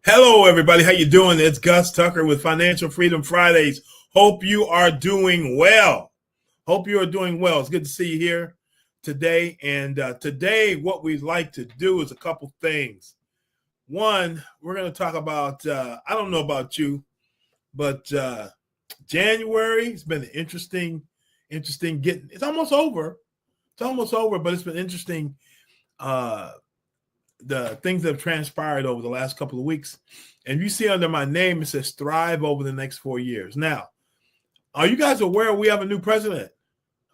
Hello, everybody. How you doing? It's Gus Tucker with Financial Freedom Fridays. Hope you are doing well. Hope you are doing well. It's good to see you here today. And today, what we'd like to do is a couple things. One, we're going to talk about, I don't know about you, but January has been interesting getting, it's almost over. It's almost over, but it's been interesting. Uh, the things that have transpired over the last couple of weeks. And you see under my name, it says thrive over the next 4 years. Now, are you guys aware we have a new president?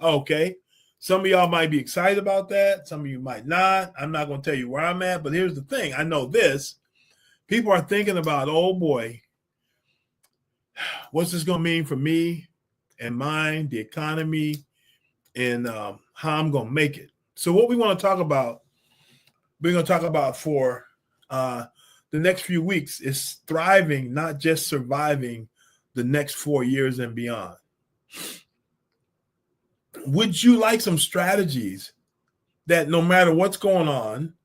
Okay. Some of y'all might be excited about that. Some of you might not. I'm not going to tell you where I'm at, but here's the thing. I know this. People are thinking about, oh boy, what's this going to mean for me and mine, the economy, and how I'm going to make it. So what we want to talk about, we're going to talk about for the next few weeks is thriving, not just surviving the next 4 years and beyond. Would you like some strategies that no matter what's going on,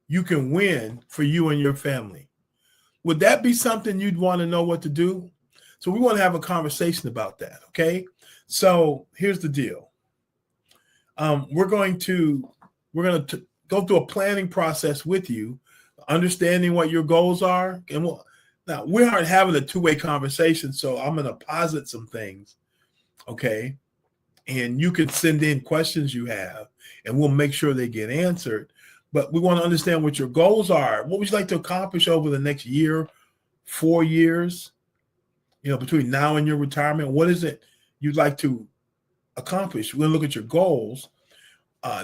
you can win for you and your family? Would that be something you'd want to know what to do? So we want to have a conversation about that, okay? So here's the deal. We're going to go through a planning process with you, understanding what your goals are. And now we aren't having a two-way conversation, so I'm going to posit some things, okay? And you can send in questions you have, and we'll make sure they get answered. But we want to understand what your goals are. What would you like to accomplish over the next year, 4 years, between now and your retirement? What is it you'd like to accomplish? We're going to look at your goals.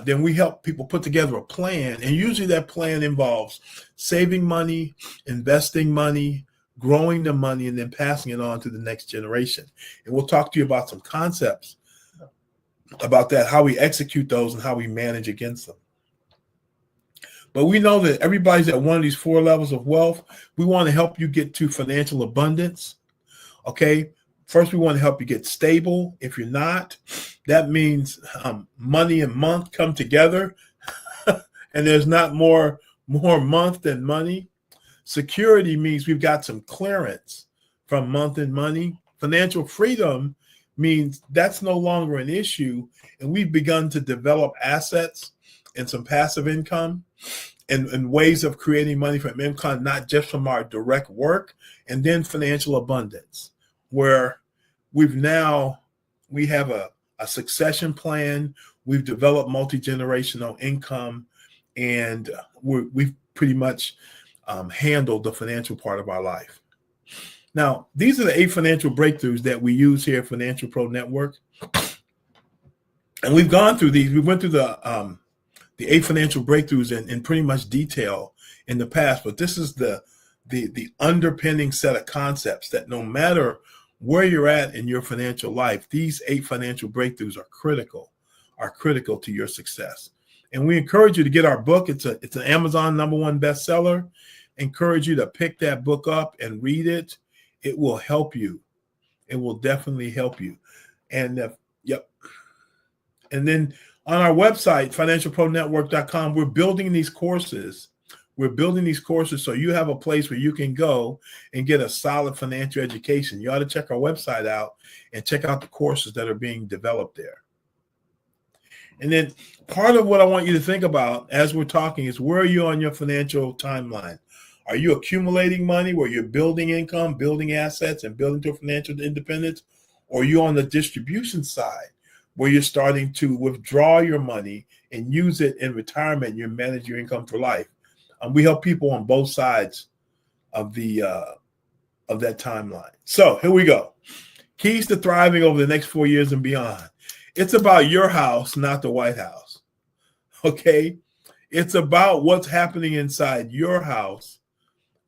Then we help people put together a plan. And usually that plan involves saving money, investing money, growing the money, and then passing it on to the next generation. And we'll talk to you about some concepts about that, how we execute those and how we manage against them. But we know that everybody's at one of these 4 levels of wealth. We want to help you get to financial abundance. Okay. First, we want to help you get stable. If you're not, that means money and month come together, and there's not more month than money. Security means we've got some clearance from month and money. Financial freedom means that's no longer an issue, and we've begun to develop assets and some passive income and ways of creating money from income, not just from our direct work, and then financial abundance, where we have a succession plan. We've developed multi-generational income, and we've pretty much handled the financial part of our life. Now, these are the 8 financial breakthroughs that we use here at Financial Pro Network. And we've gone through these. We went through the 8 financial breakthroughs in pretty much detail in the past, but this is the underpinning set of concepts that no matter where you're at in your financial life, these 8 financial breakthroughs are critical to your success. And we encourage you to get our book. It's an Amazon #1 bestseller. Encourage you to pick that book up and read it. It will help you. It will definitely help you. And yep. And then on our website, financialpronetwork.com, we're building these courses. We're building these courses so you have a place where you can go and get a solid financial education. You ought to check our website out and check out the courses that are being developed there. And then part of what I want you to think about as we're talking is, where are you on your financial timeline? Are you accumulating money where you're building income, building assets, and building to financial independence? Or are you on the distribution side where you're starting to withdraw your money and use it in retirement and you manage your income for life? We help people on both sides of that timeline. So here we go. Keys to thriving over the next 4 years and beyond. It's about your house, not the White House. Okay? It's about what's happening inside your house,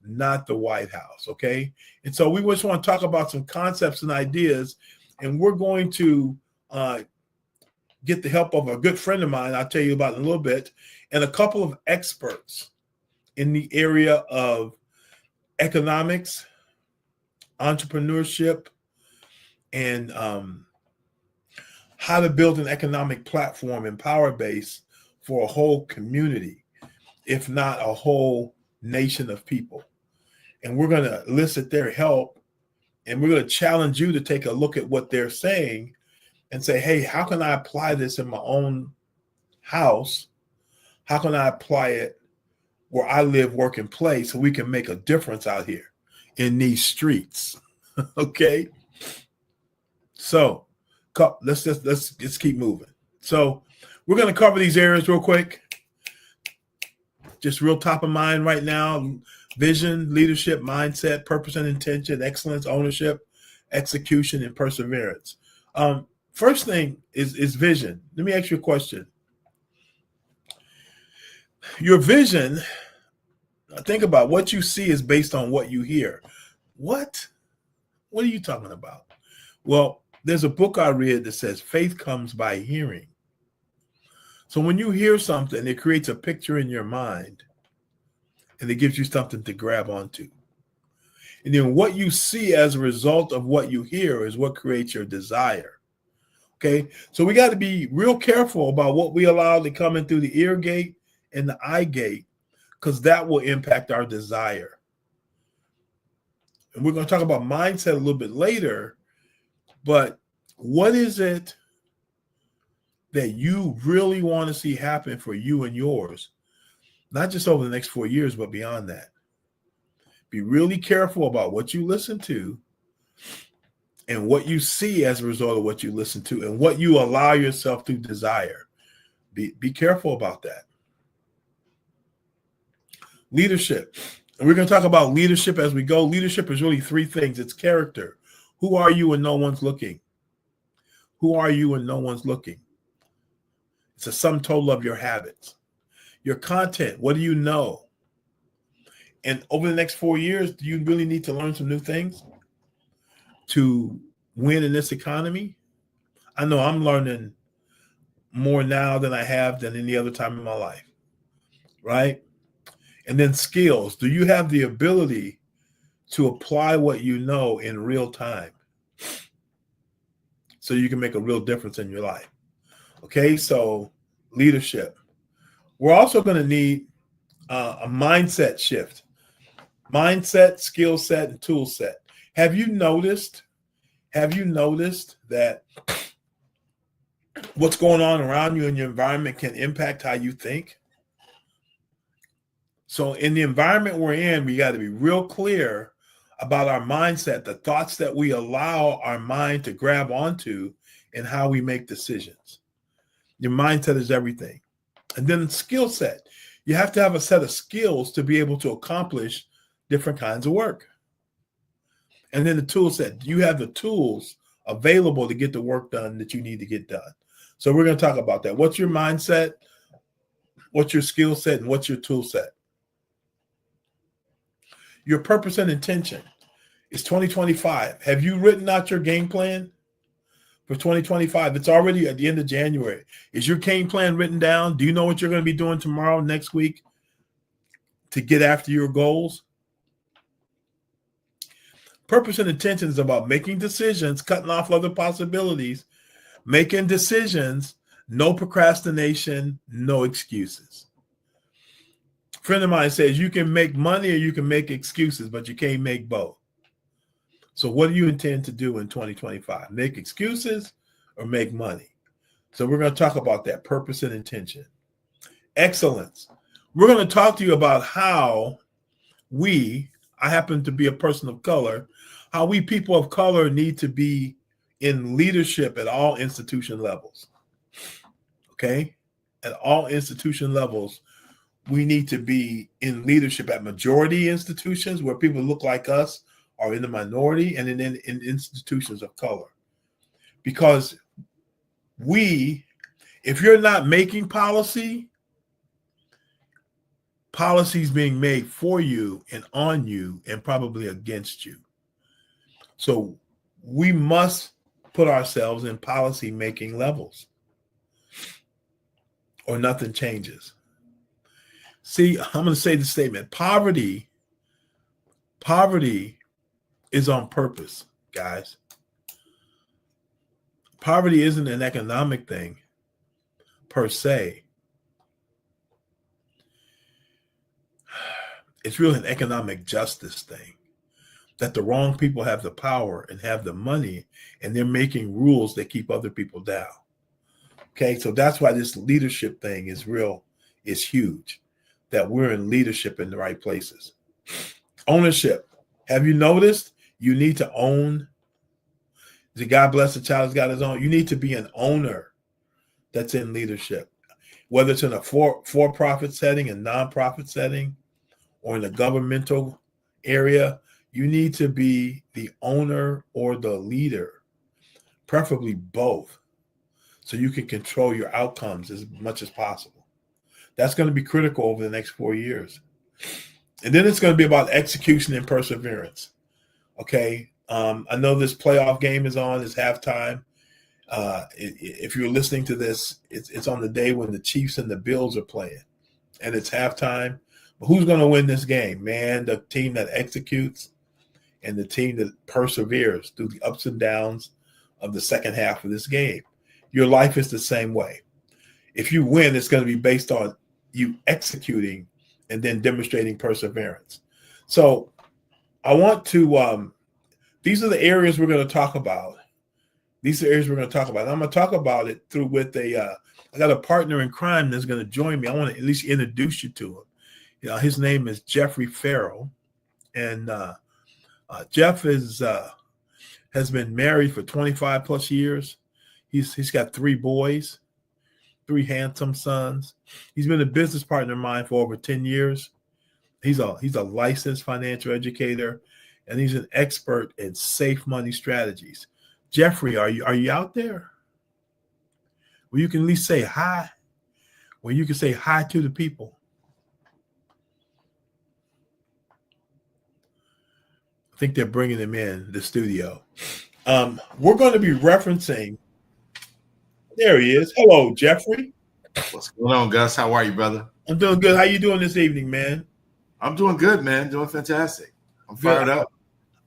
not the White House. Okay? And so we just want to talk about some concepts and ideas, and we're going to get the help of a good friend of mine I'll tell you about in a little bit, and a couple of experts in the area of economics, entrepreneurship, and how to build an economic platform and power base for a whole community, if not a whole nation of people. and we're going to elicit their help, and we're going to challenge you to take a look at what they're saying and say, hey, how can I apply this in my own house? How can I apply it where I live, work, and play so we can make a difference out here in these streets? Okay. So let's keep moving. So we're going to cover these areas real quick. Just real top of mind right now: vision, leadership, mindset, purpose and intention, excellence, ownership, execution, and perseverance. First thing is vision. Let me ask you a question. Your vision, think about what you see is based on what you hear. What are you talking about? Well, there's a book I read that says faith comes by hearing. So when you hear something, it creates a picture in your mind, and it gives you something to grab onto. And then what you see as a result of what you hear is what creates your desire. Okay, so we got to be real careful about what we allow to come in through the ear gate and the eye gate, because that will impact our desire. And we're going to talk about mindset a little bit later, but what is it that you really want to see happen for you and yours, not just over the next 4 years, but beyond that? Be really careful about what you listen to and what you see as a result of what you listen to and what you allow yourself to desire. Be careful about that. Leadership. And we're going to talk about leadership as we go. Leadership is really three things. It's character. Who are you when no one's looking? Who are you when no one's looking? It's a sum total of your habits. Your content. What do you know? And over the next 4 years, do you really need to learn some new things to win in this economy? I know I'm learning more now than I have than any other time in my life, right? And then skills. Do you have the ability to apply what you know in real time so you can make a real difference in your life? Okay, so leadership. We're also going to need a mindset shift. Mindset, skill set, and tool set. Have you noticed that what's going on around you in your environment can impact how you think? So in the environment we're in, we got to be real clear about our mindset, the thoughts that we allow our mind to grab onto, and how we make decisions. Your mindset is everything. And then skill set. You have to have a set of skills to be able to accomplish different kinds of work. And then the tool set. Do you have the tools available to get the work done that you need to get done? So we're going to talk about that. What's your mindset? What's your skill set? And what's your tool set? Your purpose and intention. It's 2025. Have you written out your game plan for 2025? It's already at the end of January. Is your game plan written down? Do you know what you're going to be doing tomorrow, next week to get after your goals? Purpose and intention is about making decisions, cutting off other possibilities, making decisions, no procrastination, no excuses. A friend of mine says you can make money or you can make excuses, but you can't make both. So what do you intend to do in 2025? Make excuses or make money? So we're going to talk about that, purpose and intention. Excellence. We're going to talk to you about how I happen to be a person of color, how we people of color need to be in leadership at all institution levels. Okay? At all institution levels, we need to be in leadership at majority institutions where people look like us are in the minority, and in institutions of color. Because if you're not making policy's being made for you and on you and probably against you. So we must put ourselves in policy making levels or nothing changes. See, I'm going to say the statement. Poverty is on purpose, guys. Poverty isn't an economic thing per se. It's really an economic justice thing, that the wrong people have the power and have the money, and they're making rules that keep other people down. Okay, so that's why this leadership thing is huge, that we're in leadership in the right places. Ownership. Have you noticed you need to own? The God bless the child has got his own. You need to be an owner that's in leadership, whether it's in a for-profit setting, a nonprofit setting, or in a governmental area. You need to be the owner or the leader, preferably both, so you can control your outcomes as much as possible. That's going to be critical over the next 4 years. And then it's going to be about execution and perseverance. Okay. I know this playoff game is on. It's halftime. If you're listening to this, it's on the day when the Chiefs and the Bills are playing, and it's halftime. But who's going to win this game? Man, the team that executes and the team that perseveres through the ups and downs of the second half of this game. Your life is the same way. If you win, it's going to be based on you executing and then demonstrating perseverance. So I want to, these are the areas we're going to talk about. These are areas we're going to talk about. I'm going to talk about it through with I got a partner in crime that's going to join me. I want to at least introduce you to him. His name is Jeffrey Farrell. And Jeff has been married for 25 plus years. He's got 3 boys, 3 handsome sons. He's been a business partner of mine for over 10 years. He's a licensed financial educator, and he's an expert in safe money strategies. Jeffrey, are you out there? Where you can at least say hi, where you can say hi to the people. I think they're bringing him in the studio. We're going to be referencing. There he is. Hello, Jeffrey. What's going on, Gus? How are you, brother? I'm doing good. How you doing this evening, man? I'm doing good, man. Doing fantastic. I'm fired up.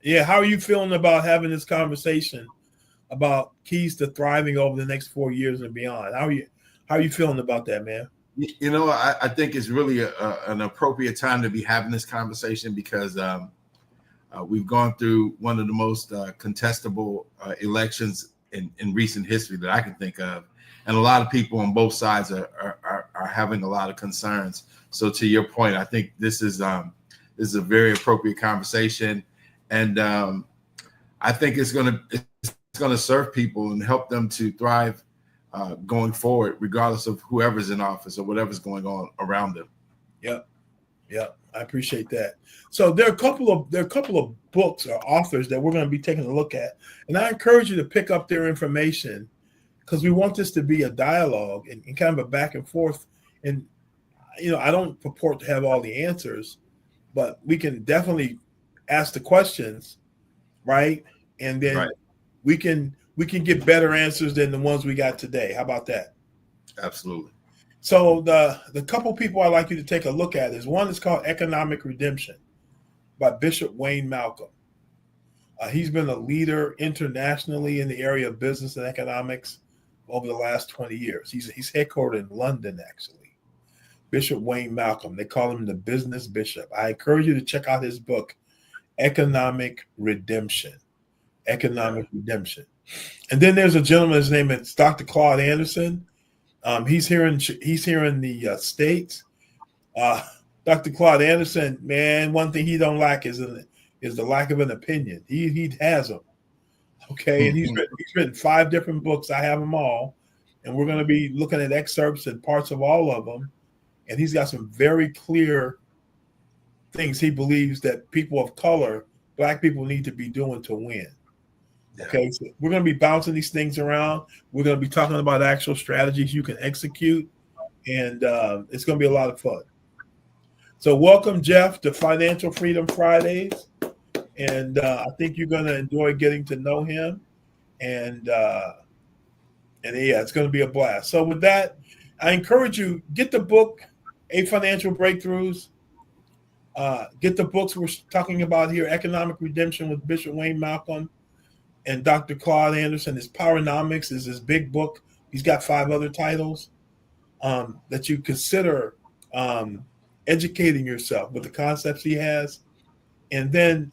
Yeah. How are you feeling about having this conversation about keys to thriving over the next 4 years and beyond? How are you feeling about that, man? You know, I think it's really an appropriate time to be having this conversation because we've gone through one of the most contestable elections in recent history that I can think of. And a lot of people on both sides are having a lot of concerns. So to your point, I think this is a very appropriate conversation. And I think it's going to serve people and help them to thrive going forward, regardless of whoever's in office or whatever's going on around them. Yep. I appreciate that. So there are a couple of books or authors that we're going to be taking a look at, and I encourage you to pick up their information because we want this to be a dialogue and kind of a back and forth. And I don't purport to have all the answers, but we can definitely ask the questions, right? And then we can get better answers than the ones we got today. How about that? Absolutely. So the couple people I'd like you to take a look at is one is called Economic Redemption by Bishop Wayne Malcolm. He's been a leader internationally in the area of business and economics over the last 20 years. He's headquartered in London, actually. Bishop Wayne Malcolm. They call him the business bishop. I encourage you to check out his book, Economic Redemption. Economic Redemption. And then there's a gentleman, his name is Dr. Claude Anderson. He's here in the States. Dr. Claude Anderson, man, one thing he don't like is the lack of an opinion. He has them. Okay, and he's written 5 different books. I have them all, and we're going to be looking at excerpts and parts of all of them. And he's got some very clear things he believes that people of color, Black people, need to be doing to win. Okay, so we're going to be bouncing these things around. We're going to be talking about actual strategies you can execute, and it's going to be a lot of fun. So welcome, Jeff, to Financial Freedom Fridays, and I think you're going to enjoy getting to know him, and yeah, it's going to be a blast. So with that, I encourage you, get the book, 8 Financial Breakthroughs. Get the books we're talking about here, Economic Redemption with Bishop Wayne Malcolm and Dr. Claude Anderson. His Powernomics is his big book. He's got 5 other titles that you consider educating yourself with the concepts he has. And then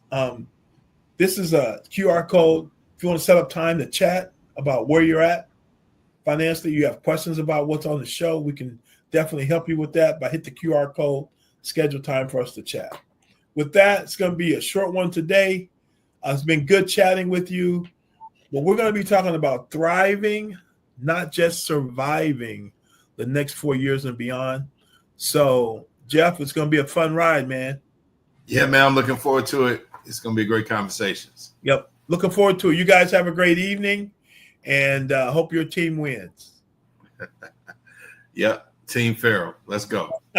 this is a QR code. If you want to set up time to chat about where you're at financially, you have questions about what's on the show, we can definitely help you with that by hit the QR code, schedule time for us to chat. With that, it's going to be a short one today. It's been good chatting with you. But we're going to be talking about thriving, not just surviving the next 4 years and beyond. So, Jeff, it's going to be a fun ride, man. Yeah, man, I'm looking forward to it. It's going to be great conversations. Yep. Looking forward to it. You guys have a great evening, and hope your team wins. Yep. Team Farrell. Let's go.